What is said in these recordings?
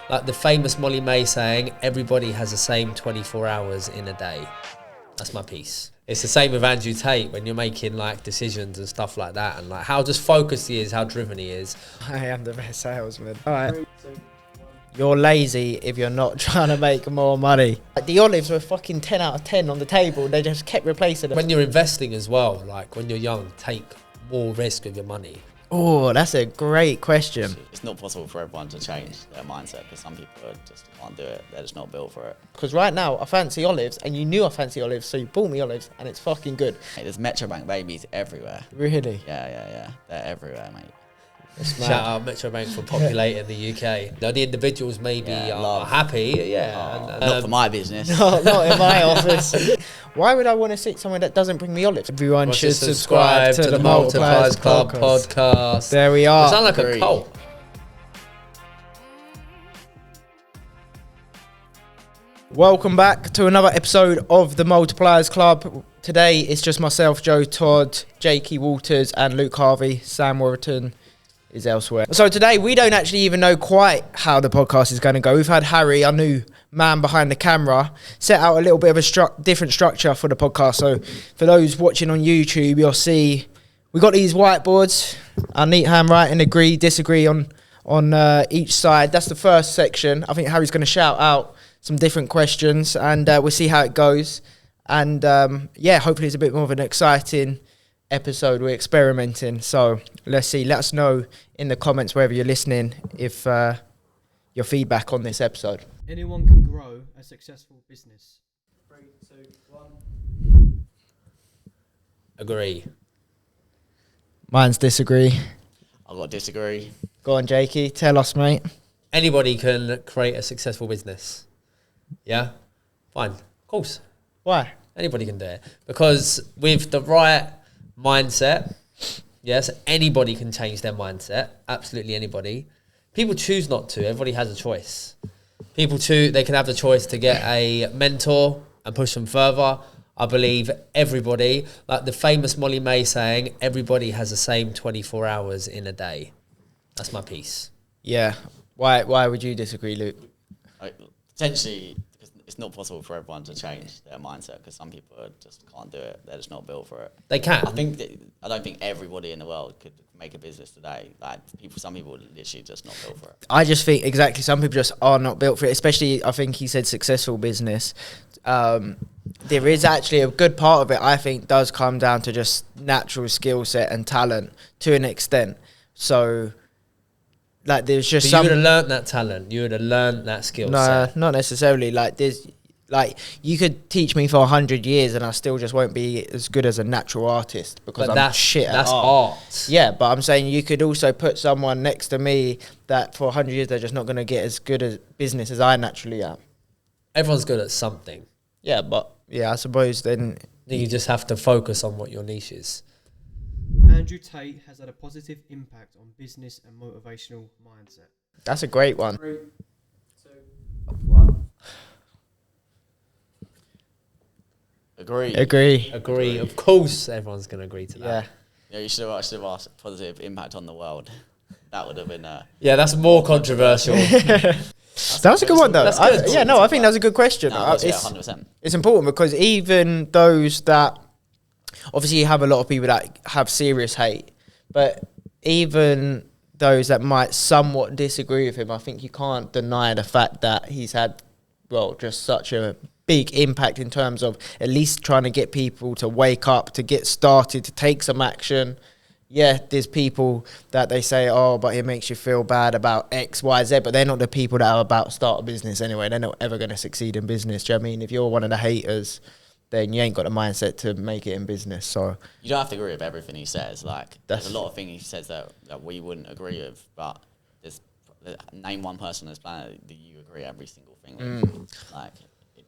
Like the famous Molly May saying, everybody has the same 24 hours in a day. That's my piece. It's the same with Andrew Tate when you're making like decisions and stuff like that, and like how just focused he is, how driven he is. I am the best salesman. All right. You're lazy if you're not trying to make more money. Like the olives were fucking 10 out of 10 on the table. They just kept replacing them. When you're investing as well, like when you're young, take more risk with your money. Oh, that's a great question. It's not possible for everyone to change their mindset because some people just can't do it. They're just not built for it. Because right now, I fancy olives, and you knew I fancy olives, so you bought me olives, and it's fucking good. Hey, there's Metrobank babies everywhere. Really? Yeah. They're everywhere, mate. Shout out Metro Bank for populating the UK. Now, the individuals maybe are happy, Not for my business. No, not in my office. Why would I want to sit somewhere that doesn't bring me olives? Everyone should subscribe to the Multipliers Club podcast. There we are. It sounds like a cult. Welcome back to another episode of the Multipliers Club. Today it's just myself, Joe Todd, Jakey Walters and Luke Harvey. Sam Warrington is elsewhere. So today we don't actually even know quite how the podcast is going to go. We've had Harry, our new man behind the camera, set out a little bit of a different structure for the podcast. So for those watching on YouTube, you'll see we got these whiteboards. Our neat handwriting, agree, disagree on each side. That's the first section. I think Harry's going to shout out some different questions and we'll see how it goes. And hopefully it's a bit more of an exciting episode. We're experimenting, so let's see. Let us know in the comments wherever you're listening if your feedback on this episode. Anyone can grow a successful business. 3, 2, 1. Agree. Mine's disagree. I've got to disagree. Go on, Jakey. Tell us, mate. Anybody can create a successful business. Yeah? Fine. Of course. Why? Anybody can do it. Because with the right mindset, yes, anybody can change their mindset. Absolutely anybody. People choose not to. Everybody has a choice. People too, they can have the choice to get a mentor and push them further. I believe everybody, like the famous Molly May saying, everybody has the same 24 hours in a day. That's my piece. Yeah. Why would you disagree, Luke? Potentially, because it's not possible for everyone to change their mindset because some people just can't do it. They're just not built for it. They can. I don't think everybody in the world could make a business today. Like some people are literally just not built for it. I just think exactly. Some people just are not built for it. Especially, I think he said successful business. There is actually a good part of it. I think does come down to just natural skill set and talent to an extent. So, like, there's just You would have learned that talent. You would have learned that skill set. No, not necessarily. Like, you could teach me for 100 years and I still just won't be as good as a natural artist because I'm shit at art. Yeah, but I'm saying you could also put someone next to me that for 100 years they're just not going to get as good as business as I naturally am. Everyone's good at something. Yeah, but I suppose then You just have to focus on what your niche is. Andrew Tate has had a positive impact on business and motivational mindset. That's a great one. 3, 2, 1. Agree. Of course, everyone's going to agree to that. Yeah, you should have asked positive impact on the world. That would have been Yeah, that's more controversial. That's a good one, though. That's good. I think that's a good question. No, it's 100%. It's important because even those that, obviously you have a lot of people that have serious hate, but even those that might somewhat disagree with him, I think you can't deny the fact that he's had, just such a big impact in terms of at least trying to get people to wake up, to get started, to take some action. Yeah, there's people that they say, but it makes you feel bad about X, Y, Z, but they're not the people that are about to start a business anyway. They're not ever going to succeed in business. Do you know what I mean? If you're one of the haters, then you ain't got the mindset to make it in business. So you don't have to agree with everything he says. Like, there's a lot of things he says that we wouldn't agree with, but name one person on this planet that you agree every single thing with. Like,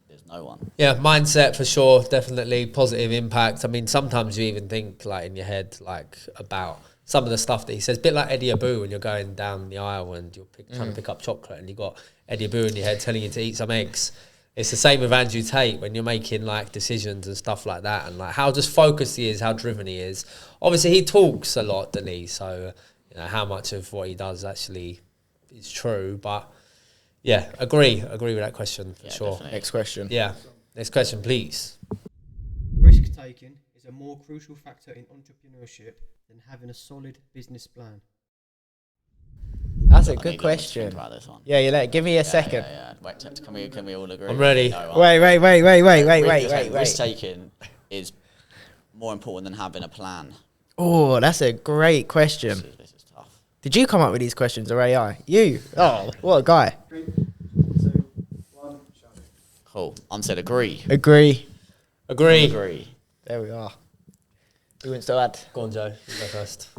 there's no one. Yeah, mindset for sure, definitely positive impact. I mean, sometimes you even think like in your head like about some of the stuff that he says, a bit like Eddie Abu when you're going down the aisle and you're trying to pick up chocolate and you got Eddie Abu in your head telling you to eat some eggs. It's the same with Andrew Tate when you're making like decisions and stuff like that, and like how just focused he is, how driven he is. Obviously, he talks a lot, doesn't he? So how much of what he does actually is true, but. Yeah, agree with that question for sure. Definitely. Next question. Yeah, next question, please. Risk taking is a more crucial factor in entrepreneurship than having a solid business plan. That's a I good need longer to think question. about this one. Yeah, give me a second. Yeah. Wait, can we all agree? I'm ready. No, Wait. Risk taking is more important than having a plan. Oh, that's a great question. This is tough. Did you come up with these questions or AI? You? Oh, what a guy. 3, 2, 1, show. Cool. I'm said agree. Agree. Agree. There we are. Who wants to add? Go on, Joe. You go first.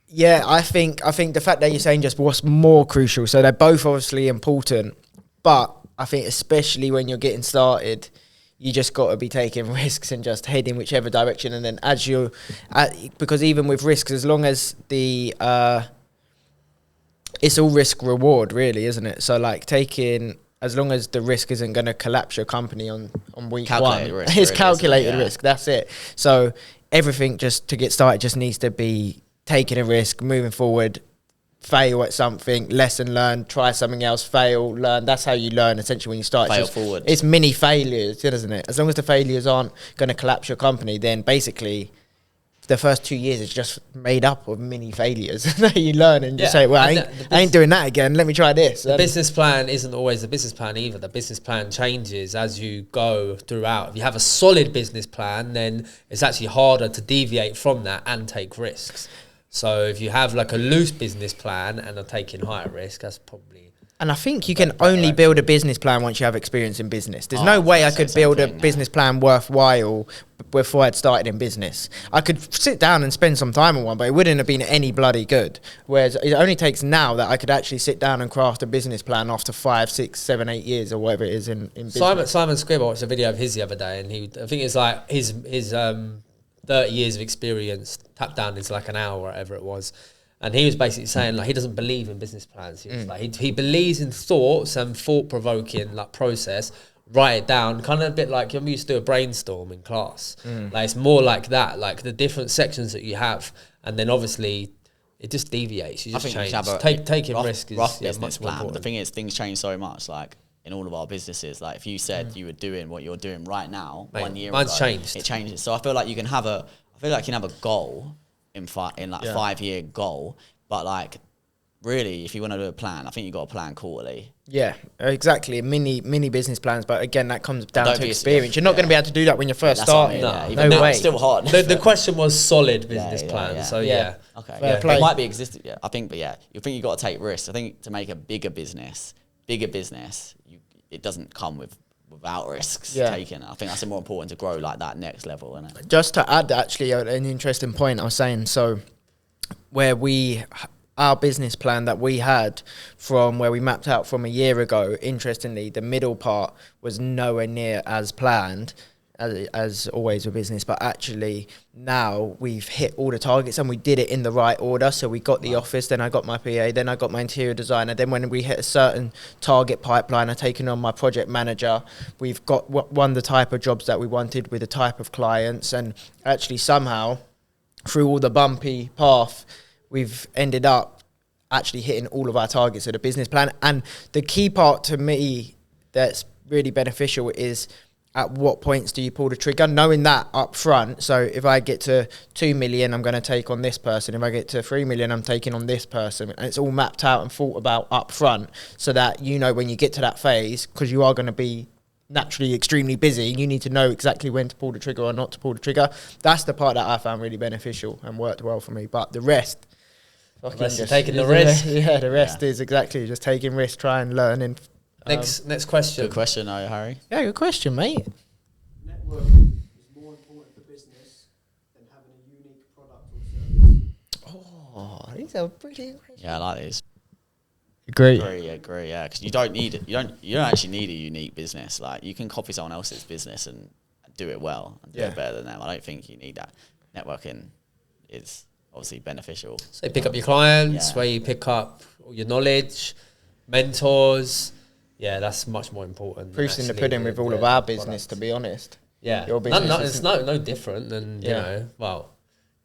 Yeah, I think the fact that you're saying just what's more crucial, so they're both obviously important, but I think especially when you're getting started, you just got to be taking risks and just heading whichever direction. And then as you, because even with risks, as long as the, it's all risk reward really, isn't it? So like as long as the risk isn't going to collapse your company on week Calculated one, risk, it's really, calculated isn't it? risk. That's it. So everything just to get started just needs to be taking a risk, moving forward, fail at something, lesson learned, try something else, fail, learn. That's how you learn essentially when you start. Fail forward. It's mini failures, isn't it? As long as the failures aren't going to collapse your company, then basically the first 2 years is just made up of mini failures that you learn and you say, well, I ain't doing that again. Let me try this. The business plan isn't always the business plan either. The business plan changes as you go throughout. If you have a solid business plan, then it's actually harder to deviate from that and take risks. So if you have like a loose business plan and are taking higher risk, that's probably... And I think you can only build a business plan once you have experience in business. There's no way I could build a business plan worthwhile before I'd started in business. I could sit down and spend some time on one, but it wouldn't have been any bloody good. Whereas it only takes now that I could actually sit down and craft a business plan after 5, 6, 7, 8 years or whatever it is in business. Simon Scribb, I watched a video of his the other day, and I think it's like his 30 years of experience tapped down is like an hour, whatever it was. And he was basically saying like he doesn't believe in business plans. He was like he believes in thoughts and thought-provoking like process. Write it down, kind of a bit like you used to do a brainstorm in class. Like it's more like that, like the different sections that you have, and then obviously it just deviates. You just change. Taking risk is rough business much more plan. important. The thing is, things change so much. Like in all of our businesses, like if you said you were doing what you're doing right now, Mate, 1 year mine's ago, changed. it changes. So I feel like you can have a goal in 5-year goal, but like really, if you want to do a plan, I think you got to plan quarterly. Yeah, exactly. Mini business plans, but again, that comes down to experience. You're not going to be able to do that when you're first starting. No way. It's still hard. The question was solid business plan. So Yeah. Okay. Fair Yeah. play. It might be existing. Yeah. I think, but yeah, you think you got to take risks. I think to make a bigger business, it doesn't come without risks taken. I think that's more important to grow like that next level, isn't it? Just to add, actually, an interesting point I was saying. So, our business plan that we had from where we mapped out from a year ago, interestingly, the middle part was nowhere near as planned, as always with business, but actually now we've hit all the targets and we did it in the right order. So we got the office, then I got my PA, then I got my interior designer, then when we hit a certain target pipeline, I've taken on my project manager. We've got won the type of jobs that we wanted with the type of clients, and actually somehow through all the bumpy path, we've ended up actually hitting all of our targets of the business plan. And the key part to me that's really beneficial is at what points do you pull the trigger, knowing that up front. So if I get to 2 million, I'm going to take on this person. If I get to 3 million, I'm taking on this person. And it's all mapped out and thought about up front so that, you know, when you get to that phase, because you are going to be naturally extremely busy, you need to know exactly when to pull the trigger or not to pull the trigger. That's the part that I found really beneficial and worked well for me. But the rest taking the risk. Yeah, the rest is exactly just taking risks, try and learn. And next question. Good question, Harry. yeah, good question, mate. Networking is more important for business than having a unique product or service. Oh, these are brilliant questions. Yeah, I like these. Agree. Agree. Yeah, because you don't actually need a unique business. Like you can copy someone else's business and do it well and do it better than them. I don't think you need that. Networking is obviously beneficial. So you pick up your clients, where you pick up all your knowledge, mentors. Yeah, that's much more important. Proof's in the pudding with all of our business, to be honest. Yeah, Your business it's no different than, you know, well,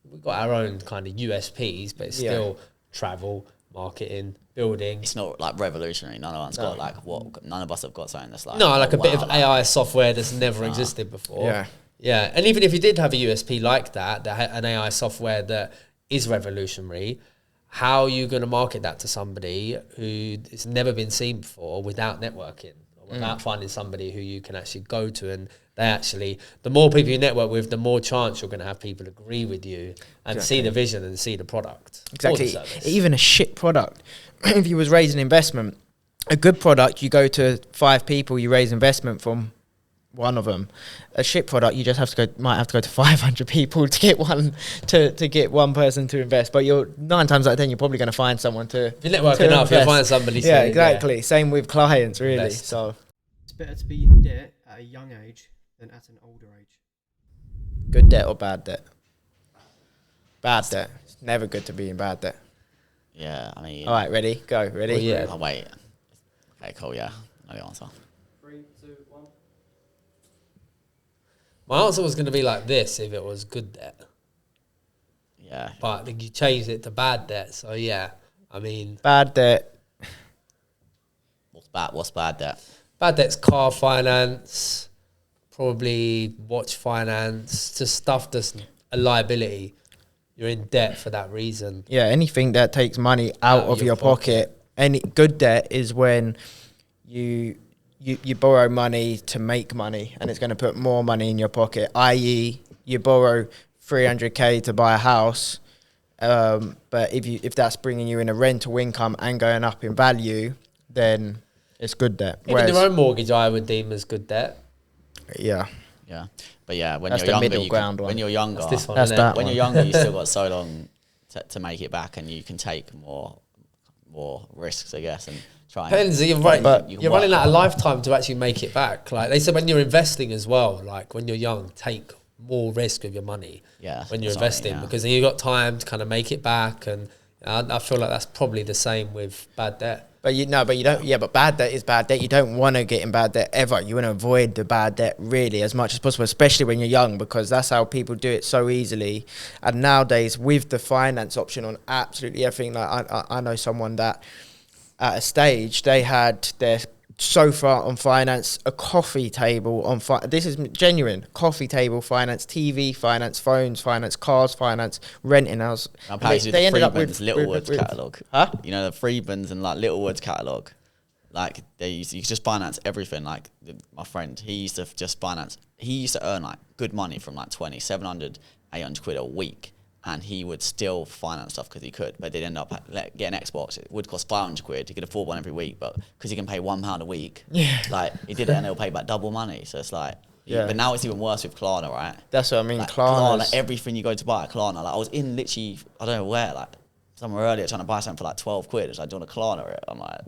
we've got our own kind of USPs, but it's still travel, marketing, building. It's not like revolutionary. None of us got like none of us have got something that's like A bit of like, AI software that's never existed before. Yeah, and even if you did have a USP like that, an AI software that is revolutionary, how are you going to market that to somebody who has never been seen before without networking, or without finding somebody who you can actually go to, and the more people you network with, the more chance you're going to have people agree with you and see the vision and see the product. Exactly. Even a shit product, if you was raising investment, a good product, you go to 5 people, you raise investment from one of them. A shit product, you just might have to go to 500 people to get one to get one person to invest. But you're 9 times out of 10, you're probably going to find someone to. If you're networking enough, you'll find somebody. Yeah, exactly. Same with clients, really. Invest. So it's better to be in debt at a young age than at an older age. Good debt or bad debt? Bad debt. It's never good to be in bad debt. Yeah, I mean. All right, ready? Go. Ready? Well, yeah. Oh wait. Okay, cool. Yeah, I know the answer. 3, 2, 1. My answer was going to be like this if it was good debt. Yeah. But I think you changed it to bad debt. So, yeah, I mean... Bad debt. What's bad debt? Bad debt's car finance, probably watch finance, just stuff that's a liability. You're in debt for that reason. Yeah, anything that takes money out of your pocket. Any good debt is when you borrow money to make money, and it's going to put more money in your pocket, i.e. you borrow 300k to buy a house, but if that's bringing you in a rental income and going up in value, then it's good debt. Even your own mortgage I would deem as good debt. Yeah. Yeah, but yeah, when That's you're the younger, middle ground one. when you're younger, That's this one, That's isn't that it? when one. you're younger, you still got so long to make it back, and you can take more risks, I guess, and try. Depends. You're right. But You're running out of lifetime to actually make it back. Like they said, when you're investing as well, like when you're young, take more risk with your money. Yeah, when you're that's what I mean, investing, yeah. because then you've got time to kind of make it back, and I feel like that's probably the same with bad debt. But you don't. Yeah, but bad debt is bad debt. You don't want to get in bad debt ever. You want to avoid the bad debt really as much as possible, especially when you're young, because that's how people do it so easily. And nowadays, with the finance option on absolutely everything, like I know someone that at a stage they had their sofa on finance, a coffee table on this is genuine coffee table finance, TV finance, phones finance, cars finance, renting house. They ended up with Littlewoods catalogue. Huh? You know, the Freebans and like Littlewoods catalogue. Like you could just finance everything. Like my friend, he used to just finance. He used to earn like good money from like 700, 800 quid a week. And he would still finance stuff because he could, but they'd end up getting Xbox. It would cost 500 quid. He could afford one every week, but because he can pay £1 a week, like he did it, and he'll pay back double money. So it's like, but now it's even worse with Klarna, right? That's what I mean. Like Klarna, everything you go to buy at Klarna. Like I was in literally, I don't know where, like somewhere earlier trying to buy something for like 12 quid. It's like, do you want to Klarna it? I'm like,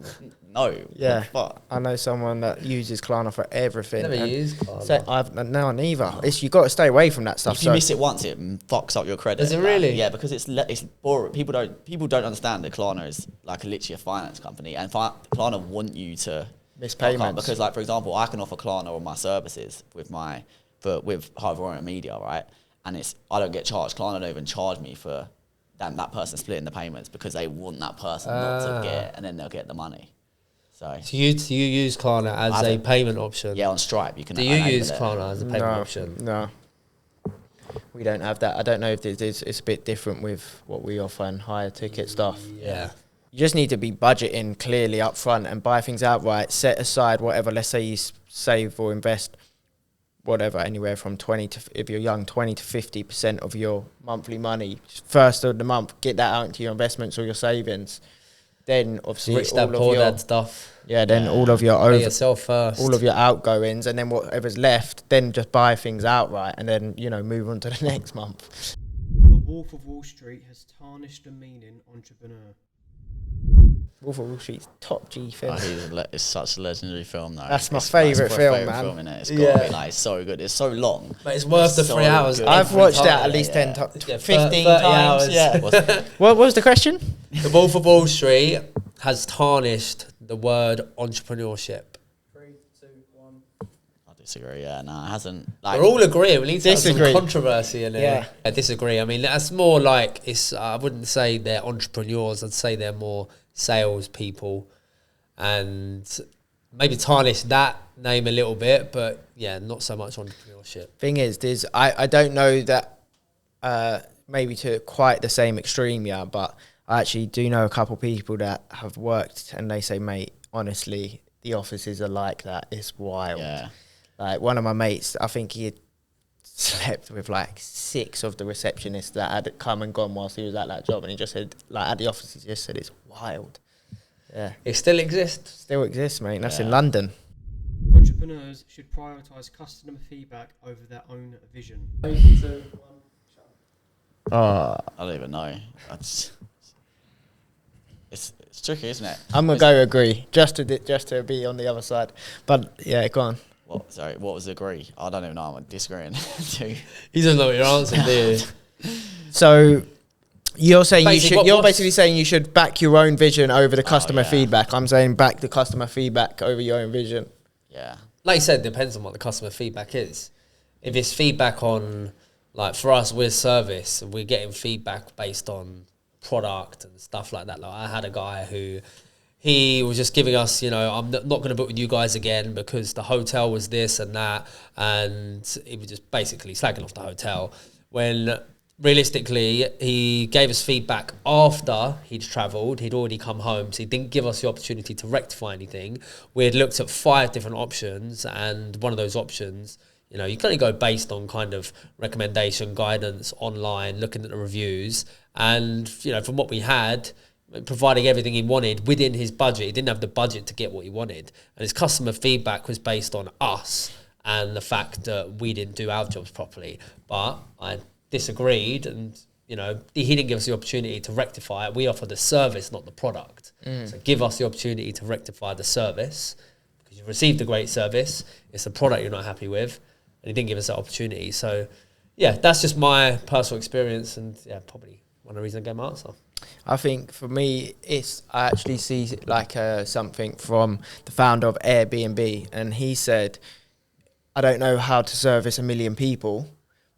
no. Yeah. What the fuck? I know someone that uses Klarna for everything. Never used Klarna. So no, neither. You got to stay away from that stuff. If you miss it once, it fucks up your credit. Does it really? Yeah, because it's boring. People don't understand that Klarna is like literally a finance company, and Klarna want you to miss payments. Because, like for example, I can offer Klarna on my services with Harvey Warren Media, right? And I don't get charged. Klarna don't even charge me for that person splitting the payments because they want that person not to get, and then they'll get the money. So you use Klarna as a payment option? Yeah, on Stripe you can. Do you use Klarna as a payment option? No, we don't have that. I don't know if it's a bit different with what we offer and higher ticket stuff. Yeah. You just need to be budgeting clearly up front and buy things outright. Set aside whatever. Let's say you save or invest whatever, anywhere from 20 to, if you're young, 20 to 50% of your monthly money. First of the month, get that out into your investments or your savings. Then obviously Rich dad, poor dad stuff. Yeah, then all of your Pay yourself first. all of your outgoings, and then whatever's left, then just buy things outright, and then move on to the next month. The Wolf of Wall Street has tarnished the meaning entrepreneur. Wolf of Wall Street's top G film. It's such a legendary film, though. That's my favourite film, man. Innit? It's got to be like, it's so good. It's so long. But it's worth the 3 hours. good. I've watched that at least 10 times, 15 times. Yeah. What was the question? The Wolf of Wall Street has tarnished the word entrepreneurship. 3, 2, 1. I'll disagree. Yeah, no, it hasn't. Like, We're all agreeing. We need to have Disagree. some controversy in it. Yeah. I disagree. I mean, that's more like it's. I wouldn't say they're entrepreneurs. I'd say they're more sales people, and maybe tarnish that name a little bit. But yeah, not so much entrepreneurship. Thing is, I don't know that maybe to quite the same extreme, yeah, but I actually do know a couple people that have worked, and they say, mate, honestly, the offices are like that. It's wild. yeah, Like one of my mates, I think he had slept with like 6 of the receptionists that had come and gone whilst he was at that job, and he just said, like at the office, he just said it's wild. Yeah, It still exists. still exists, mate. That's in Yeah. London. Entrepreneurs should prioritise customer feedback over their own vision. 3, 2, 1, shut up. Oh, I don't even know. It's tricky, isn't it? I'm gonna go agree just to be on the other side. But yeah, go on. What was agree? I don't even know. I'm disagreeing. Too. You don't know what your answer, do you? So you're saying Basically, you're what's- basically saying you should back your own vision over the customer yeah. feedback. I'm saying back the customer feedback over your own vision. Yeah, Like you said, it depends on what the customer feedback is. If it's feedback on, like for us, we're service, and we're getting feedback based on product and stuff like that. Like I had a guy who he was just giving us, I'm not going to book with you guys again because the hotel was this and that, and he was just basically slagging off the hotel. When realistically, he gave us feedback after he'd travelled. He'd already come home, so he didn't give us the opportunity to rectify anything. We had looked at 5 different options, and one of those options, you can only go based on kind of recommendation, guidance online, looking at the reviews, and from what we had, providing everything he wanted within his budget. He didn't have the budget to get what he wanted, and his customer feedback was based on us and the fact that we didn't do our jobs properly. But I disagreed, and he didn't give us the opportunity to rectify it. We offer the service, not the product. So give us the opportunity to rectify the service, because you've received a great service. It's the product you're not happy with, and he didn't give us that opportunity. So yeah, that's just my personal experience, and yeah, probably one of the reasons I gave my answer. I think for me, I actually see like something from the founder of Airbnb, and he said, I don't know how to service 1 million people,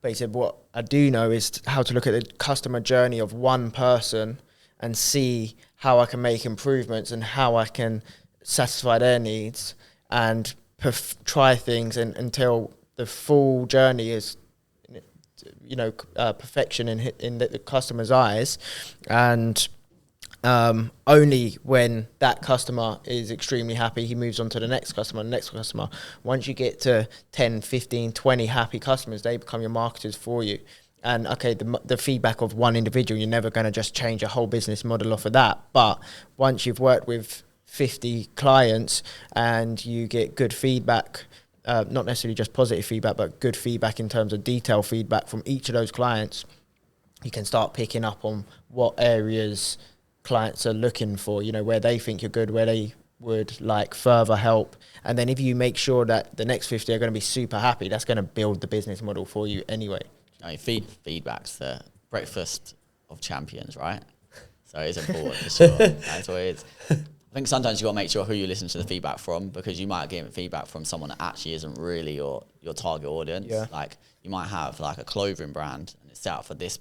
but he said, what I do know is how to look at the customer journey of one person and see how I can make improvements and how I can satisfy their needs and try things until the full journey is perfection in the customer's eyes, and only when that customer is extremely happy, he moves on to the next customer. Once you get to 10, 15, 20 happy customers, they become your marketers for you. And okay, the feedback of one individual, you're never going to just change a whole business model off of that. But once you've worked with 50 clients and you get good feedback, not necessarily just positive feedback, but good feedback in terms of detailed feedback from each of those clients, you can start picking up on what areas clients are looking for, where they think you're good, where they would like further help. And then if you make sure that the next 50 are going to be super happy, that's going to build the business model for you anyway. Feedback's the breakfast of champions, right? So it's important for sure. That's what it is. I think sometimes you got to make sure who you listen to the feedback from, because you might get feedback from someone that actually isn't really your target audience. Yeah. Like you might have like a clothing brand and it's set out for this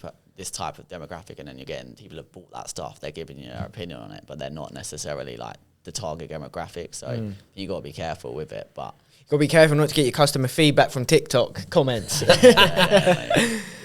type of demographic, and then you're getting people have bought that stuff, they're giving you their opinion on it, but they're not necessarily like the target demographic. So you got to be careful with it. But You've got to be careful not to get your customer feedback from TikTok comments.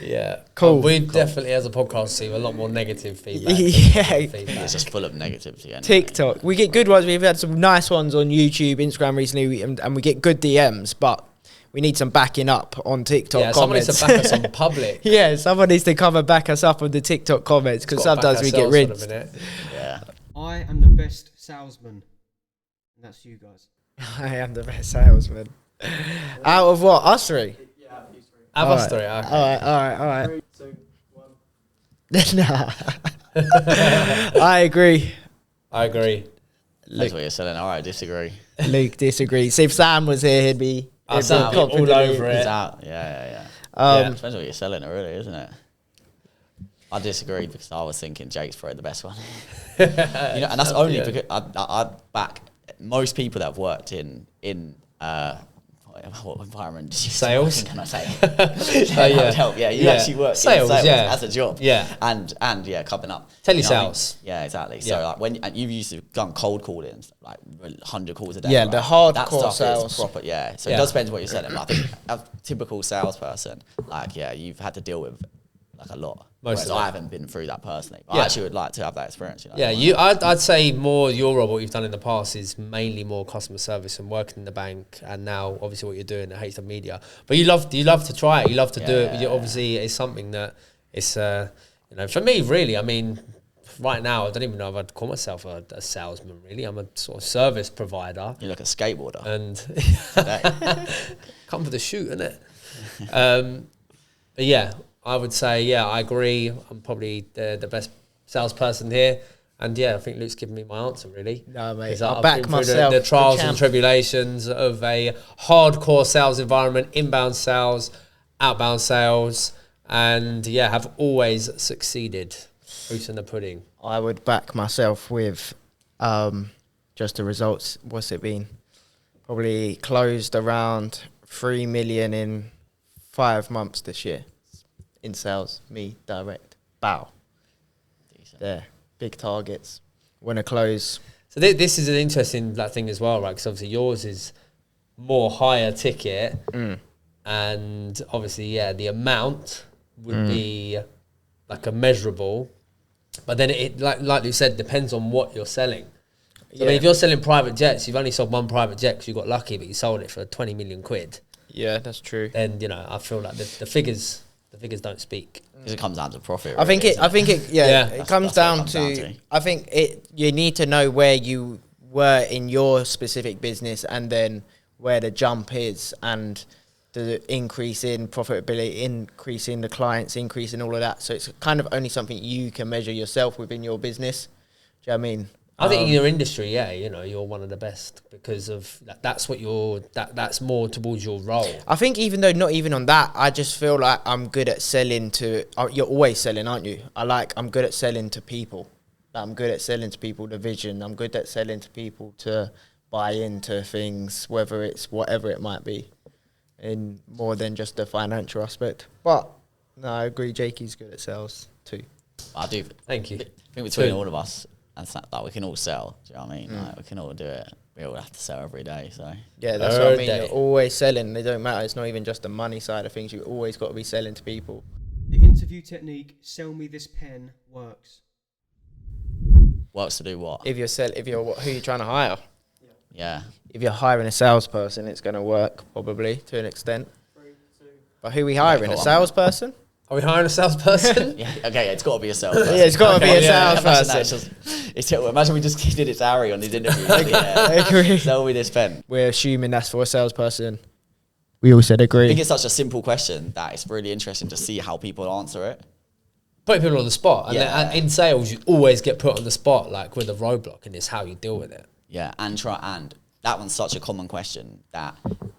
Yeah, Cool. We definitely, as a podcast team, a lot more negative feedback. Yeah. it's just full of negativity. Anyway. TikTok. We get good ones. We've had some nice ones on YouTube, Instagram recently, and we get good DMs, but we need some backing up on TikTok Yeah, someone comments. needs to back us on public. Yeah, someone needs to come and back us up on the TikTok comments, because Gotta back sometimes we get ourselves for rinsed. the minute. Yeah. I am the best salesman, and that's you guys. I am the best salesman. Out of what? Us three? Yeah, you 3. Have All us right. three. Okay. All right. 3, 2, 1. Nah. I agree. I agree. That's what you're selling. All right, disagree. Luke disagrees. See, if Sam was here, he'd be Sam confident all over It's it. out. Yeah. Yeah. Depends what you're selling, really, isn't it? I disagree because I was thinking Jake's probably the best one. And that's only because I back most people that have worked in what environment did you Sales? say? Can I say? Yeah. That would help. Yeah, you actually work Sales, in sales yeah. as a job. Yeah. And yeah, coming up. Telesales. You know what I mean? Yeah, exactly. Yeah. So like and you've used to done cold calling, like 100 calls a day. Yeah, right? the hardcore that stuff sales. is proper. Yeah. So Yeah. it does depend on what you're selling. But I think a typical salesperson, like you've had to deal with like a lot. Most Whereas of it. I haven't been through that personally. But Yeah. I actually would like to have that experience. You know? Yeah, I'd say more your role, what you've done in the past is mainly more customer service and working in the bank, and now obviously what you're doing at HW Media. But you love to try it. You love to do it. Obviously, it's something that it's for me really. I mean, right now I don't even know if I'd call myself a salesman. Really, I'm a sort of service provider. You're like a skateboarder. And come for the shoot, innit? But yeah. I would say, I agree. I'm probably the best salesperson here. And yeah, I think Luke's given me my answer, really. No, mate, I've I'll back been through myself. The trials the and champ. tribulations of a hardcore sales environment, inbound sales, outbound sales, and have always succeeded. Proof in the pudding. I would back myself with just the results. What's it been? Probably closed around 3 million in 5 months this year. In sales, me direct. Bow. Decent. There, big targets. Want to close. So this is an interesting thing as well, right? Because obviously yours is more higher ticket, and obviously the amount would be like a measurable, but then it like you said depends on what you're selling. So I mean, if you're selling private jets, you've only sold one private jet because you got lucky, but you sold it for 20 million quid. Yeah, that's true. Then I feel like the figures don't speak. Because it comes down to profit. I think it comes That's down what it comes down to. to. I think you need to know where you were in your specific business, and then where the jump is, and the increase in profitability, increase in the clients, increase in all of that. So it's kind of only something you can measure yourself within your business. Do you know what I mean? I think in your industry, you're one of the best because of that's what that's more towards your role. I think even though not even on that, I just feel like I'm good at selling to. You're always selling, aren't you? I'm good at selling to people. I'm good at selling to people the vision. I'm good at selling to people to buy into things, whether it's whatever it might be, in more than just the financial aspect. But no, I agree. Jakey's good at sales too. I do. Thank you. I think between all of us, and like we can all sell. Do you know what I mean? Like, we can all do it. We all have to sell every day. So Yeah, that's what I mean. Day. You're always selling. It don't matter. It's not even just the money side of things. You always got to be selling to people. The interview technique, sell me this pen, works. works to do what? If you're who you're trying to hire. Yeah. If you're hiring a salesperson, it's going to work probably to an extent. But who are we hiring? cool. A salesperson? Are we hiring a salesperson? Yeah. Okay. It's got to be a salesperson. Yeah, it's got to be a salesperson. Imagine, imagine we just did it to Harry on his interview. Yeah. Sell me this pen. We're assuming that's for a salesperson. We all said I agree. think it's such a simple question that it's really interesting to see how people answer it. Put people on the spot. And Yeah. then, in sales, you always get put on the spot, like with a roadblock, and it's how you deal with it. Yeah, and that one's such a common question that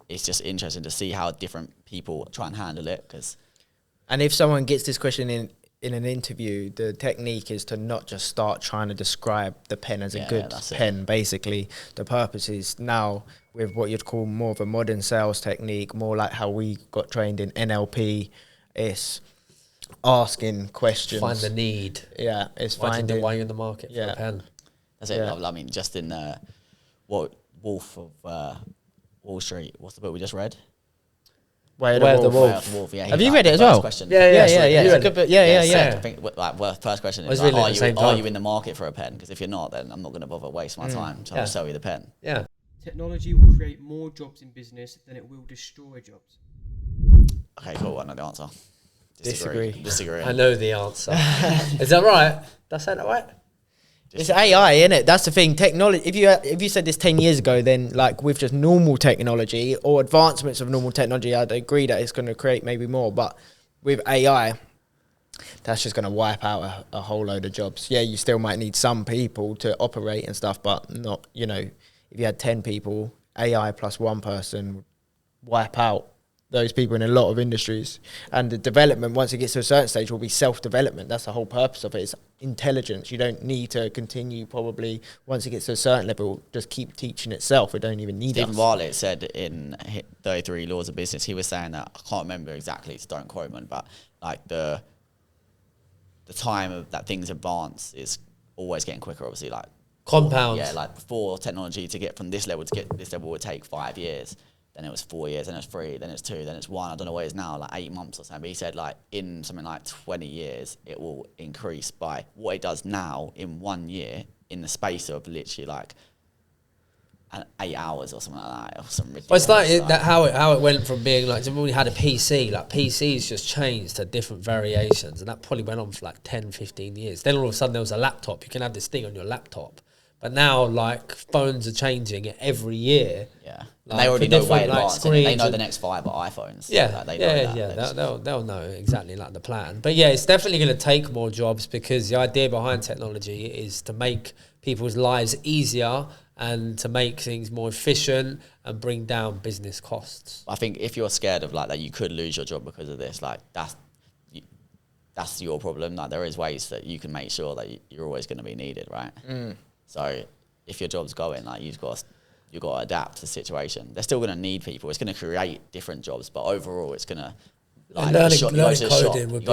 it's just interesting to see how different people try and handle it. And if someone gets this question in an interview, the technique is to not just start trying to describe the pen as a good that's it. pen. Basically, the purpose is now with what you'd call more of a modern sales technique, more like how we got trained in NLP. It's asking questions. Find the need. Yeah, it's Why finding. you're in the market for Yeah. a pen. That's it. Yeah. I mean, just in Wolf of Wall Street. What's the book we just read? Where Where the the wolf. Wolf. Way of the Wolf. Yeah, Have you read it as first well? Question. Yeah, Yeah, so yeah. you It's a read good it. book. Yeah. So I think first question I was is like, reading it at the same are time. you in the market for a pen? Because if you're not, then I'm not going to bother waste my time trying Yeah. to sell you the pen. Yeah. Technology will create more jobs in business than it will destroy jobs. Okay, cool. I know the answer. Disagree. I know the answer. Is that right? Did I say that right? It's AI, isn't it? That's the thing. Technology. If you said this 10 years ago, then like with just normal technology or advancements of normal technology, I'd agree that it's going to create maybe more. But with AI, that's just going to wipe out a whole load of jobs. Yeah, you still might need some people to operate and stuff, but not. If you had 10 people, AI plus one person would wipe out those people in a lot of industries. And the development, once it gets to a certain stage, will be self-development. That's the whole purpose of it. It's intelligence. You don't need to continue, probably once it gets to a certain level, just keep teaching itself. It don't even need Stephen us. Bartlett said in 33 Laws of Business, he was saying that, I can't remember exactly, so don't quote me, but like the time of that things advance is always getting quicker, obviously, like Compound. Yeah, like before technology, to get from this level to get to this level would take 5 years. Then it was 4 years, then it's 3, then it's 2, then it's 1. I don't know what it is now, like 8 months or something. But he said like in something like 20 years, it will increase by what it does now in 1 year, in the space of literally like 8 hours or something like that. Or something ridiculous. Well, it's like that how it went from being like, so when we had a PC, like PCs just changed to different variations, and that probably went on for like 10, 15 years. Then all of a sudden there was a laptop. You can have this thing on your laptop. But now, like, phones are changing every year. Yeah. Like, they already know way advanced. Like, they know the next 5 are iPhones. Yeah, Like, they know that. They'll know exactly like the plan. But yeah, it's definitely going to take more jobs, because the idea behind technology is to make people's lives easier and to make things more efficient and bring down business costs. I think if you're scared of like that you could lose your job because of this, like that's your problem. Like there is ways that you can make sure that you're always going to be needed, right? So if your job's going, like you've got to adapt to the situation. They're still going to need people. It's going to create different jobs, but overall, it's going to like you go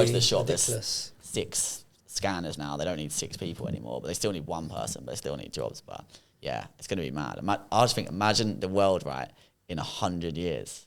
to the shop. There's 6 scanners now. They don't need 6 people anymore, but they still need 1 person. But they still need jobs. But yeah, it's going to be mad. I just think, imagine the world, right, in 100 years.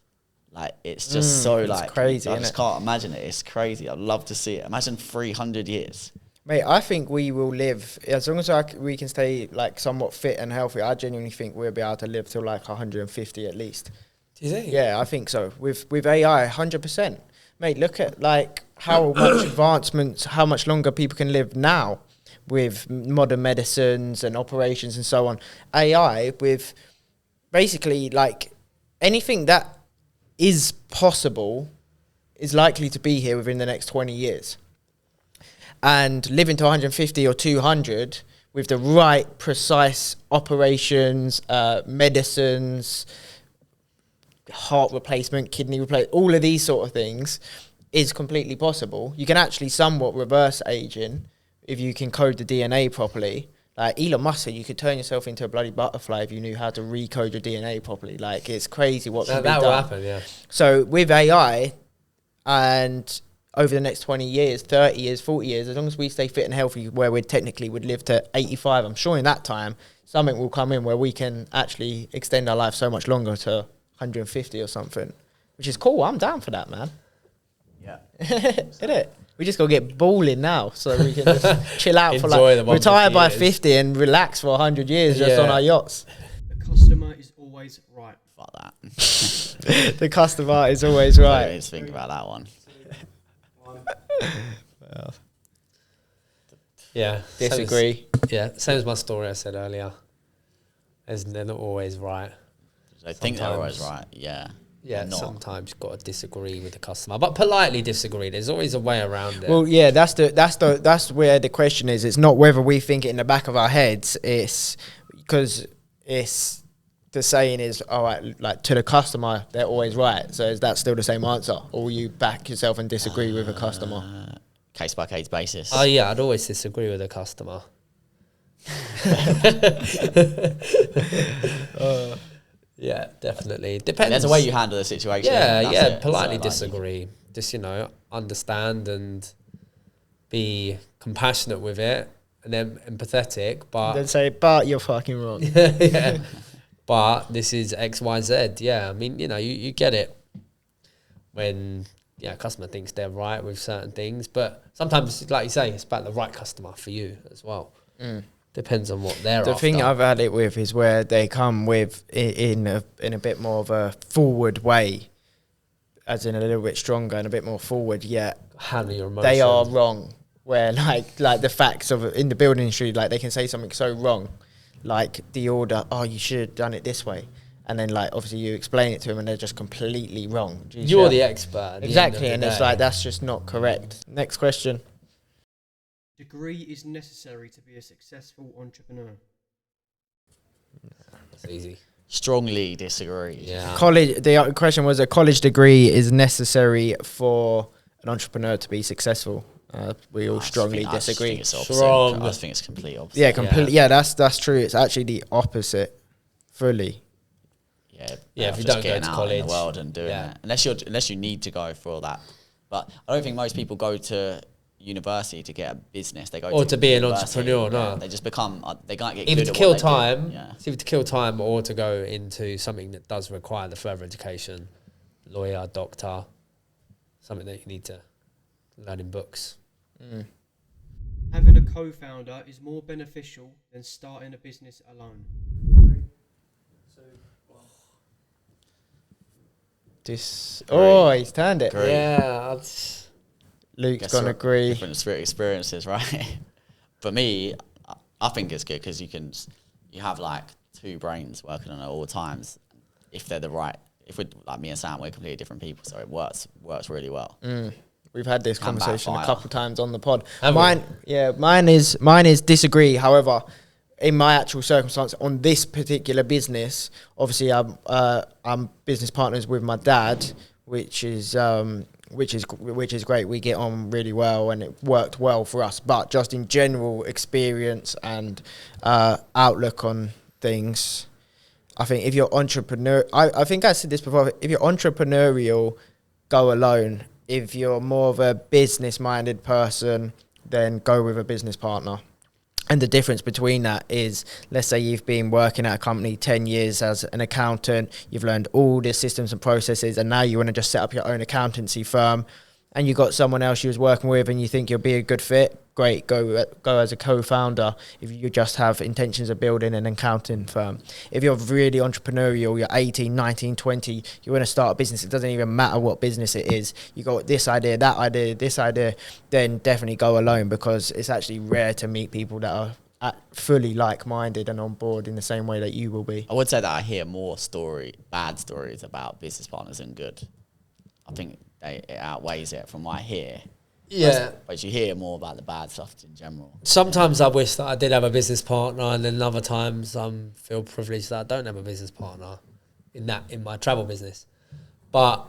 Like it's just so like crazy. I just can't imagine it. It's crazy. I'd love to see it. Imagine 300 years. Mate, I think we will live, as long as we can stay like somewhat fit and healthy. I genuinely think we'll be able to live till like 150 at least. Do you think? Yeah, I think so. With AI, 100%. Mate, look at like how much advancements, how much longer people can live now with modern medicines and operations and so on. AI, with basically like anything that is possible is likely to be here within the next 20 years. And living to 150 or 200 with the right precise operations, medicines, heart replacement, kidney replacement, all of these sort of things is completely possible. You can actually somewhat reverse aging if you can code the DNA properly. Like Elon Musk said, you could turn yourself into a bloody butterfly if you knew how to recode your DNA properly. Like it's crazy what can be done. That will happen, yeah. So with AI and over the next 20 years, 30 years, 40 years, as long as we stay fit and healthy, where we technically would live to 85, I'm sure in that time, something will come in where we can actually extend our life so much longer to 150 or something, which is cool. I'm down for that, man. Yeah. Isn't it? We just got to get balling now so we can just chill out for like, retire by 50 and relax for 100 years just on our yachts. The customer is always right. Fuck that. The customer is always right. I just think about that one. Well, Yeah. disagree. Same as my story I said earlier. They're not always right. I think they're always right. Yeah. Yeah, sometimes you've got to disagree with the customer, but politely disagree. There's always a way around it. Well, yeah, that's where the question is. It's not whether we think it in the back of our heads. It's because it's the saying is, all right, like to the customer, they're always right. So is that still the same answer, or will you back yourself and disagree with a customer? Case by case basis. Oh yeah, I'd always disagree with a customer. Yeah, definitely. Depends. There's a way you handle the situation. Yeah, politely disagree. Just, understand and be compassionate with it, and then empathetic, but Then say, but you're fucking wrong. yeah. But this is X, Y, Z. Yeah, I mean, you get it when a customer thinks they're right with certain things, but sometimes, like you say, it's about the right customer for you as well. Depends on what they're after. The thing I've had it with is where they come with in a bit more of a forward way, as in a little bit stronger and a bit more forward, yet handle your emotions. they are wrong. Where like the facts of in the building industry, like they can say something so wrong, like the order, oh, you should have done it this way. And then like obviously you explain it to them and they're just completely wrong. You're the expert. Exactly, and it's like that's just not correct. Next question. Degree is necessary to be a successful entrepreneur. It's easy. Strongly disagree. Yeah. The question was, a college degree is necessary for an entrepreneur to be successful. We all strongly disagree. I just think it's complete opposite. Yeah, completely. Yeah, that's true. It's actually the opposite, fully. Yeah, if you don't go to college in the world and doing it, unless you need to go for all that. But I don't think most people go to university to get a business. They go to be an entrepreneur. No, they just become. They can't get either good to at kill what they time. do. Yeah. It's either to kill time or to go into something that does require the further education, lawyer, doctor, something that you need to learn in books. Having a co-founder is more beneficial than starting a business alone. He's turned it. Agree. Yeah, Luke's gonna agree. Different experiences, right? For me, I think it's good because you have like two brains working on it all times. If they're the right, if we're like me and Sam, we're completely different people, so it works really well. We've had this conversation a couple times on the pod. Have mine is disagree. However, in my actual circumstance on this particular business, obviously I'm business partners with my dad, which is great. We get on really well, and it worked well for us. But just in general experience and outlook on things, I think if you're entrepreneur, I think I said this before. If you're entrepreneurial, go alone. If you're more of a business-minded person, then go with a business partner. And the difference between that is, let's say you've been working at a company 10 years as an accountant, you've learned all the systems and processes, and now you want to just set up your own accountancy firm, and you got someone else you was working with and you think you'll be a good fit, great, go as a co-founder if you just have intentions of building an accounting firm. If you're really entrepreneurial, you're 18, 19, 20, you want to start a business, it doesn't even matter what business it is, you got this idea, that idea, this idea, then definitely go alone, because it's actually rare to meet people that are fully like-minded and on board in the same way that you will be. I would say that I hear more bad stories about business partners than good. I think it outweighs it from what I hear. Yeah. But you hear more about the bad stuff in general. Sometimes I wish that I did have a business partner, and then other times I feel privileged that I don't have a business partner in my travel business. But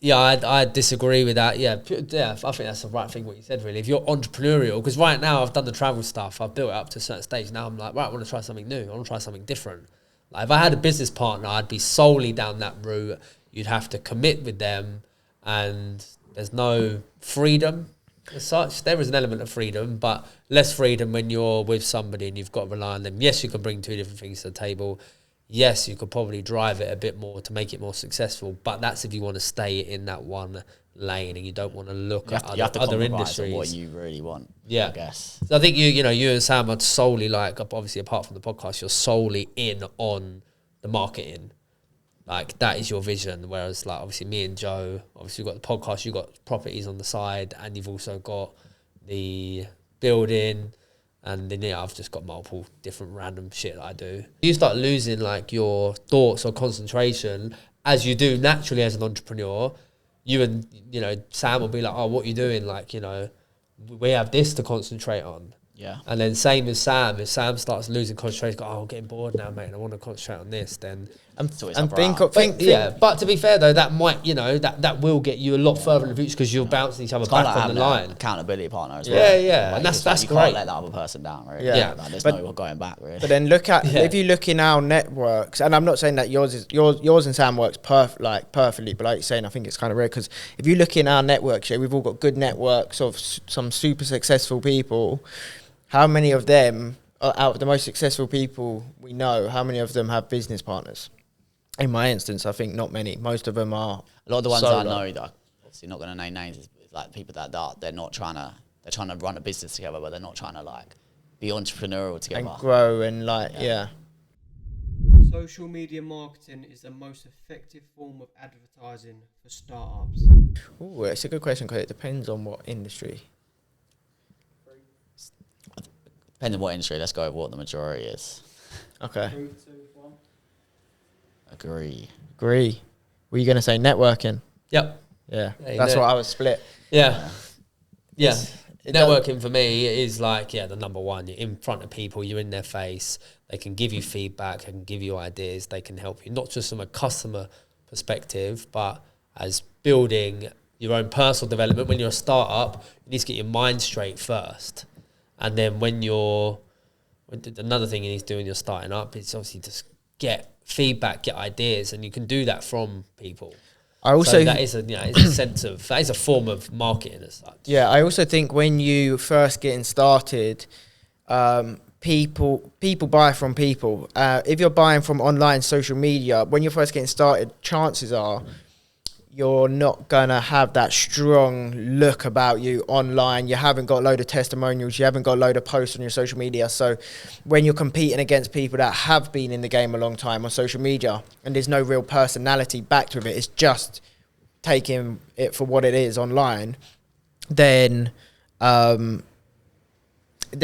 yeah, I disagree with that. Yeah, I think that's the right thing what you said, really. If you're entrepreneurial, because right now I've done the travel stuff, I've built it up to a certain stage. Now I'm like, right, I want to try something new. I want to try something different. Like if I had a business partner, I'd be solely down that route. You'd have to commit with them, and there's no freedom as such. There is an element of freedom, but less freedom when you're with somebody and you've got to rely on them. Yes, you can bring two different things to the table. Yes, you could probably drive it a bit more to make it more successful, but that's if you want to stay in that one lane and you don't want to look at other industries. On what you really want, yeah. I guess. So I think you and Sam are solely, like, obviously apart from the podcast, you're solely in on the marketing. Like, that is your vision. Whereas, like, obviously me and Joe, obviously you've got the podcast, you've got properties on the side, and you've also got the building, and then I've just got multiple different random shit that I do. You start losing, like, your thoughts or concentration, as you do naturally as an entrepreneur. You and, Sam will be like, oh, what are you doing? Like, we have this to concentrate on. Yeah. And then same as Sam, if Sam starts losing concentration, go, I'm getting bored now, mate, and I want to concentrate on this, then... But to be fair though, that might, that will get you a lot further in the future, because you're bouncing each other back on the line. Accountability partner as well. Yeah. And that's great. You can't let that other person down, right? Yeah. Like, there's no going back, really. But then if you look in our networks, and I'm not saying that yours and Sam works perfectly, but like you're saying, I think it's kind of rare, because if you look in our networks, we've all got good networks of some super successful people. How many of them, out of the most successful people we know, how many of them have business partners? In my instance, I think not many. Most of them are a lot of the ones solo. I know that, obviously not going to name names, is like people that they're trying to run a business together, but they're not trying to like be entrepreneurial together and grow and Social media marketing is the most effective form of advertising for startups. Oh, it's a good question, because it depends on what industry. Depends on what industry. Let's go with what the majority is. Okay. 3, 2, 1. Agree. Were you going to say networking? Yep. Yeah. That's what I was split. Yeah. Networking for me is like, the number one. You're in front of people, you're in their face. They can give you feedback, they can give you ideas, they can help you, not just from a customer perspective, but as building your own personal development. When you're a startup, you need to get your mind straight first. And then another thing you need to do when you're starting up is obviously just get feedback, get ideas, and you can do that from people. I also so that is that is a form of marketing as such. Yeah, I also think when you first getting started, people buy from people. If you're buying from online social media, when you're first getting started, chances are you're not gonna have that strong look about you online. You haven't got a load of testimonials, you haven't got a load of posts on your social media. So when you're competing against people that have been in the game a long time on social media and there's no real personality backed with it, it's just taking it for what it is online, then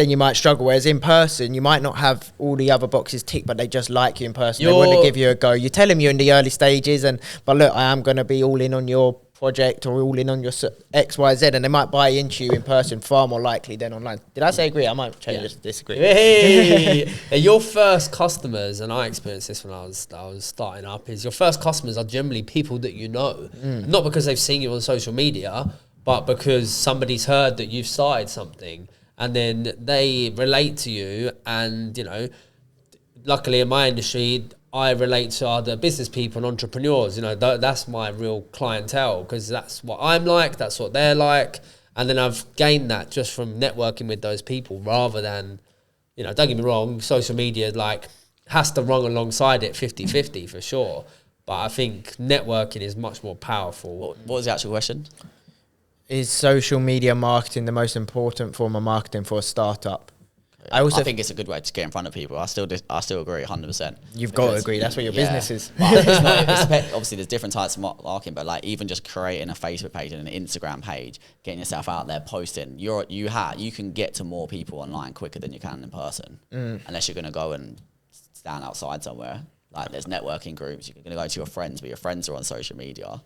you might struggle. Whereas in person, you might not have all the other boxes ticked, but they just like you in person. They want to give you a go. You tell them you're in the early stages, but look, I am going to be all in on your project or all in on your X, Y, Z, and they might buy into you in person far more likely than online. Did I say agree? I might change this, disagree. Hey, your first customers, and I experienced this when I was starting up, is your first customers are generally people that you know, not because they've seen you on social media, but because somebody's heard that you've started something. And then they relate to you, and luckily in my industry, I relate to other business people and entrepreneurs. That's my real clientele, because that's what I'm like, that's what they're like, and then I've gained that just from networking with those people, rather than, don't get me wrong, social media has to run alongside it 50-50 for sure, but I think networking is much more powerful. What was the actual question? Is social media marketing the most important form of marketing for a startup? I think it's a good way to get in front of people. I still agree 100%. You've got to agree. That's what your business is. Obviously, there's different types of marketing, but even just creating a Facebook page and an Instagram page, getting yourself out there, posting, you can get to more people online quicker than you can in person, unless you're going to go and stand outside somewhere. There's networking groups. You're going to go to your friends, but your friends are on social media.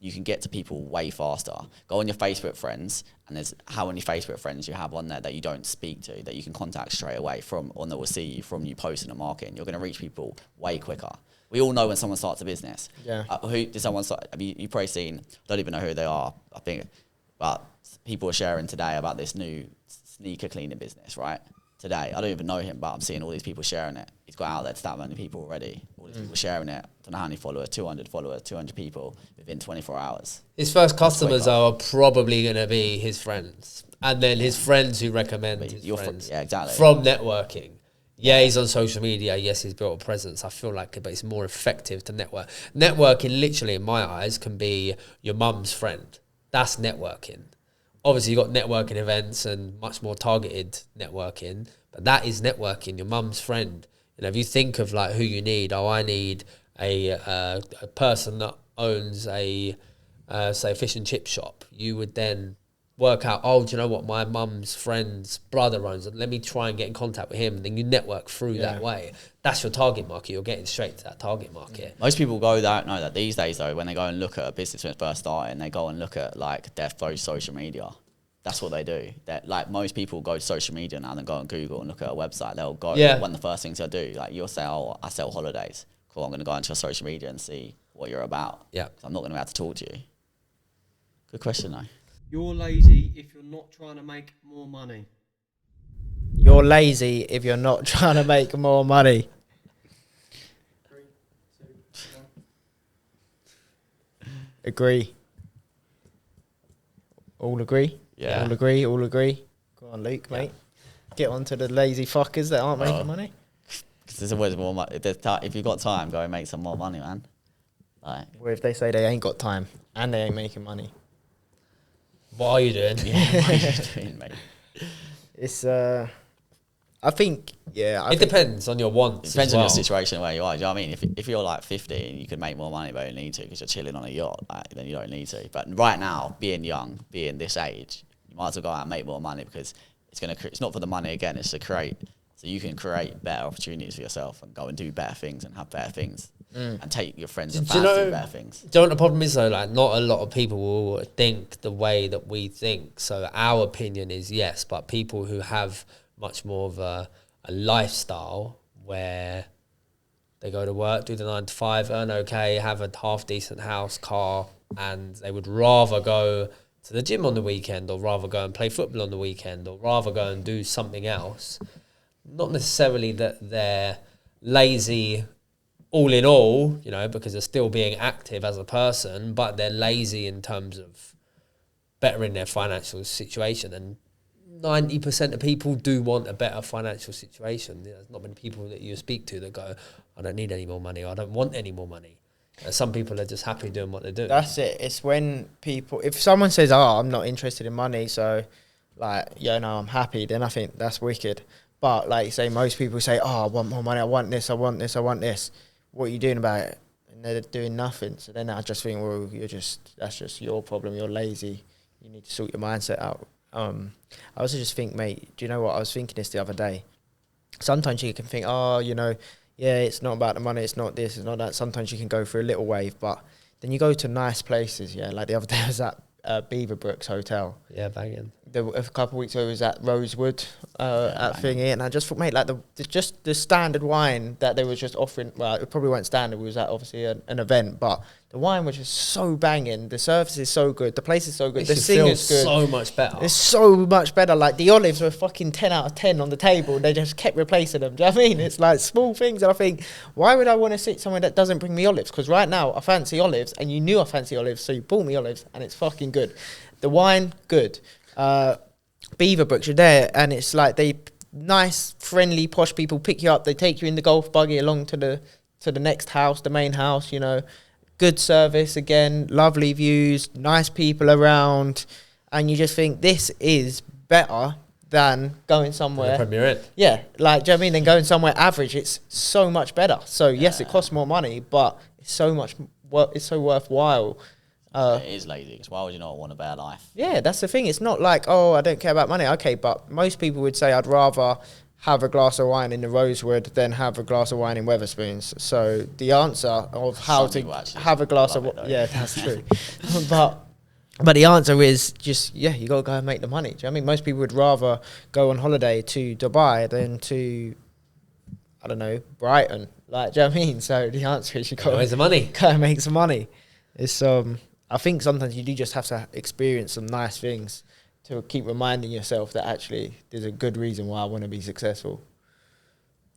You can get to people way faster. Go on your Facebook friends, and there's how many Facebook friends you have on there that you don't speak to, that you can contact straight away or that will see you from you posting and marketing. You're going to reach people way quicker. We all know when someone starts a business. Yeah. Who did someone start? You've probably seen, don't even know who they are, I think, but people are sharing today about this new sneaker cleaning business, right? Today, I don't even know him, but I'm seeing all these people sharing it. He's got out there to that many people already. All these people sharing it. I don't know how many followers, 200 followers, 200 people within 24 hours. His first customers are probably going to be his friends, and then his friends who recommend his friends. Yeah, exactly. From networking. Yeah, he's on social media. Yes, he's built a presence. I feel like, but it's more effective to network. Networking, literally, in my eyes, can be your mum's friend. That's networking. Obviously, you've got networking events and much more targeted networking, but that is networking, your mum's friend. If you think of who you need, I need a person that owns a, say, fish and chip shop. You would then work out, do you know what, my mum's friend's brother owns it. Let me try and get in contact with him. And then you network through that way. That's your target market. You're getting straight to that target market. Most people don't know that these days, though, when they go and look at a business when it's first starting, they go and look at their social media. That's what they do. Most people go to social media now and go on Google and look at a website. They'll go, one of the first things they'll do, you'll say, I sell holidays. Cool, I'm going to go into your social media and see what you're about. Yeah. I'm not going to be able to talk to you. Good question, though. You're lazy if you're not trying to make more money. You're lazy if you're not trying to make more money. 3, 2, 1. Agree. All agree? Yeah. All agree. Go on, Luke, mate. Get on to the lazy fuckers that aren't making money. Because there's always more money. If you've got time, go and make some more money, man. What if they say they ain't got time and they ain't making money? What are you doing? What are you doing, mate? It's, I think, it depends on your wants. It depends on your situation where you are. Do you know what I mean? If you're 50 and you can make more money, but you don't need to because you're chilling on a yacht, then you don't need to. But right now, being young, being this age, you might as well go out and make more money because it's not for the money again. It's to create, so you can create better opportunities for yourself and go and do better things and have better things and take your friends and family to do better things. Do you know what the problem is though? Not a lot of people will think the way that we think. So our opinion is yes, but people who have much more of a lifestyle where they go to work, do the 9 to 5, earn okay, have a half decent house, car, and they would rather go to the gym on the weekend, or rather go and play football on the weekend, or rather go and do something else. Not necessarily that they're lazy all in all, you know, because they're still being active as a person, but they're lazy in terms of bettering their financial situation. And 90% of people do want a better financial situation. There's not many people that you speak to that go, I don't need any more money, or I don't want any more money. Some people are just happy doing what they do. That's it. It's when people, if someone says, oh, I'm not interested in money, so like, yeah, no, I'm happy, then I think that's wicked. But like you say, most people say, oh, I want more money, I want this, I want this, I want this. What are you doing about it? And they're doing nothing. So then I just think, well, that's just your problem. You're lazy. You need to sort your mindset out. I also just think, mate, do you know what? I was thinking this the other day. Sometimes you can think, oh, you know, yeah, it's not about the money, it's not this, it's not that. Sometimes you can go through a little wave, but then you go to nice places, yeah. Like the other day I was at Beaverbrooks Hotel. Yeah, banging. A couple of weeks ago I was at Rosewood at Thingy, and I just thought, mate, like the standard wine that they were just offering, well, it probably weren't standard, it was at obviously an event, but the wine was just so banging, the service is so good, the place is so good, the singer's good. So much better. It's so much better. Like the olives were fucking 10 out of 10 on the table, and they just kept replacing them. Do you know what I mean? It's like small things, and I think, why would I want to sit somewhere that doesn't bring me olives? Because right now I fancy olives, and you knew I fancy olives, so you bought me olives, and it's fucking good. The wine, good. Beaverbrooks, you're there, and it's like they nice, friendly, posh people pick you up. They take you in the golf buggy along to the next house, the main house. You know, good service again, lovely views, nice people around, and you just think this is better than going somewhere. Premier Inn. Yeah, like, do you know what I mean? Than going somewhere average, it's so much better. So yes, it costs more money, but it's so much. It's so worthwhile. It is lazy, because why would you not want a better life? Yeah, that's the thing. It's not like, oh, I don't care about money. Okay, but most people would say I'd rather have a glass of wine in the Rosewood than have a glass of wine in Weatherspoons. So the answer of how to have a glass of wine, yeah, that's true. but the answer is just, yeah, you got to go and make the money. Do you know what I mean? Most people would rather go on holiday to Dubai than to, I don't know, Brighton. Like, do you know what I mean? So the answer is you got to make some money. Go and make some money. It's I think sometimes you do just have to experience some nice things to keep reminding yourself that actually there's a good reason why I want to be successful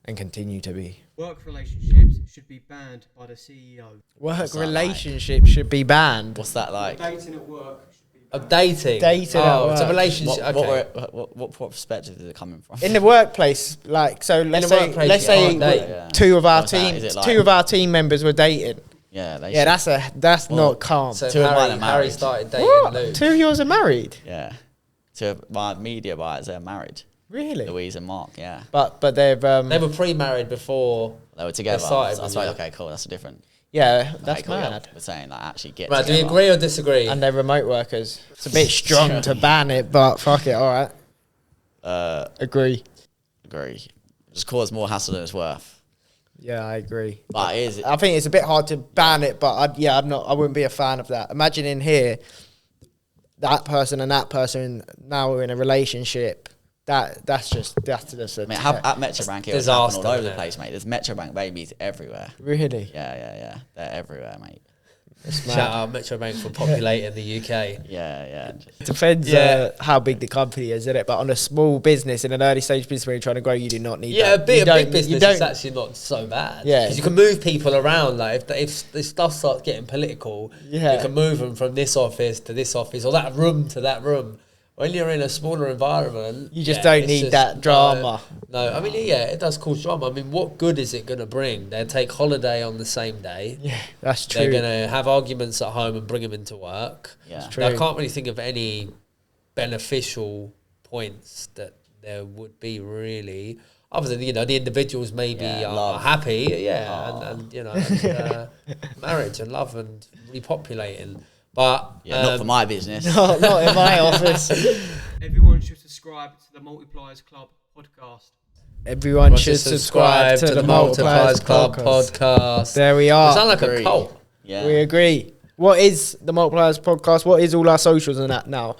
and continue to be. Work relationships should be banned by the CEO. Work relationships should be banned. What's that like? Dating at work should be banned. Of dating? Dating at work. It's a relationship. What perspective is it coming from? In the workplace, like, so let's say two of our team members were dating. Yeah, that's not calm. So two of mine are married. Harry started dating Luke. Two of yours are married? Yeah. Two of my media buyers are married. Really? Louise and Mark, yeah. But they've... they were pre-married before they were together. That's right, okay, cool, that's a different... Yeah, that's cool, mad. We're saying, like, actually get Right, together. do you agree or disagree? And they're remote workers. It's a bit strong to ban it, but fuck it, all right. Agree. Just cause more hassle than it's worth. Yeah, I agree. But I think it's a bit hard to ban it, but I wouldn't be a fan of that. Imagine in here, that person and that person now we're in a relationship. That's just a I mean, at Metrobank, it was happening all over the place, mate. There's Metrobank babies everywhere. Really? Yeah. They're everywhere, mate. Shout out Metrobank for populating the UK. Yeah. It depends how big the company is, isn't it? But on a small business, in an early stage business where you're trying to grow, you do not need that. A big business is actually not so bad. Yeah. Because you can move people around. Like, if this stuff starts getting political, you can move them from this office to this office, or that room to that room. When you're in a smaller environment, you just don't need that drama. No, I mean, it does cause drama. I mean, what good is it going to bring? They'll take holiday on the same day. Yeah, that's true. They're going to have arguments at home and bring them into work. Yeah, true. I can't really think of any beneficial points that there would be really, other than, the individuals maybe are happy, and marriage and love and repopulating. But not for my business. No, not in my office. Everyone should subscribe to the Multipliers Club podcast. Everyone should subscribe to the Multipliers Club podcast. There we are. You sound like a cult. Yeah. We agree. What is the Multipliers podcast? What is all our socials and that now?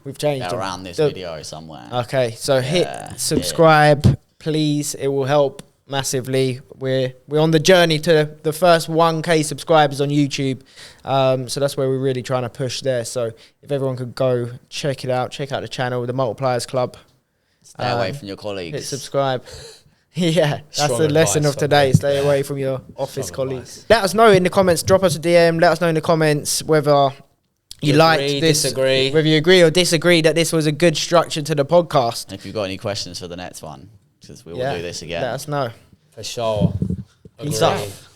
We've changed around this video somewhere. Okay, so hit subscribe, please. It will help massively. We're on the journey to the first 1K subscribers on YouTube. So that's where we're really trying to push there. So if everyone could go check it out, check out the channel, the Multipliers Club. Stay away from your colleagues. Hit subscribe. Yeah, that's Strong the lesson advice of today. Stay away from your office Strong colleagues. advice. Let us know in the comments. Drop us a DM. Let us know in the comments whether you liked agree, this, disagree. whether you agree or disagree that this was a good structure to the podcast. And if you've got any questions for the next one, because we will do this again. Let us know. For sure. Peace Agree. out.